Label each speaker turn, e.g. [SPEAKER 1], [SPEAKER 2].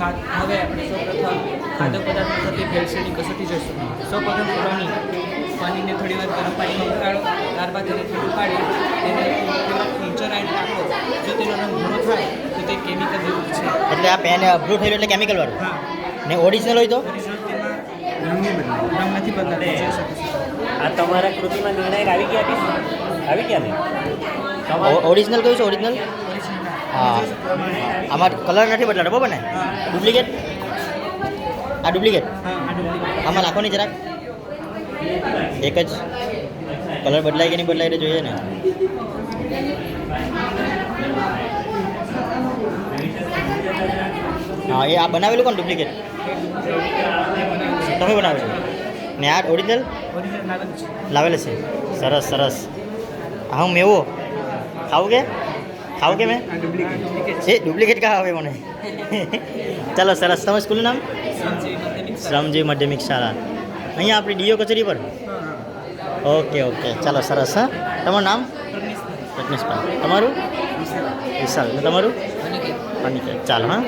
[SPEAKER 1] હવે આપણે સૌપ્રથમ ખાદ્ય પદાર્થમાં થતી ભેળસેળની કસોટી જોઈશું. સૌપ્રથમ પાણીને થોડી વાર ગરમ પાણીમાં ઉકાળો, ત્યારબાદ તેને ઠંડુ પાડી તેને તેમાં ક્લિન્ચરાઇન નાખો. જો તેનો રંગ ભૂરો થાય તો તે કેમિકલ યુક્ત છે.
[SPEAKER 2] એટલે આ પેન બ્લુ થયેલું એટલે કેમિકલ વાળું.
[SPEAKER 1] હા,
[SPEAKER 2] ને ઓરિજિનલ હોય તો
[SPEAKER 1] ઓરિજિનલ તેમાં રંગ નથી બદલાતો. જોઈ શકો છો.
[SPEAKER 3] આ તમારા કૃતિમાં નિર્ણાયક આવી ગયા કે આવી ગયા ને
[SPEAKER 2] ઓરિજિનલ કયું છે? ઓરિજિનલ. હા, આમાં કલર નથી બદલાતો બરાબર ને? ડુપ્લિકેટ. આ ડુપ્લિકેટ. આમાં નાખો નહીં જરાક. એક જ કલર બદલાય કે નહીં બદલાય એટલે જોઈએ ને. હા, એ આ બનાવેલું કોણ? ડુપ્લિકેટ તમે બનાવેલું ને? આ ઓરિજિનલ લાવેલું છે. સરસ સરસ. હા, હું મેવો ખાવું કે મેં એ ડુપ્લિકેટ કા આવે મને. ચાલો સરસ. તમે સ્કૂલનું નામ? શ્રમજીવી માધ્યમિક શાળા. અહીંયા આપણી ડીઓ કચેરી પર. ઓકે ઓકે, ચાલો સરસ. હા, તમારું નામ? રજનીશભાઈ. તમારું? વિશાલ. તમારું? અનિકેત. ચાલો. હા.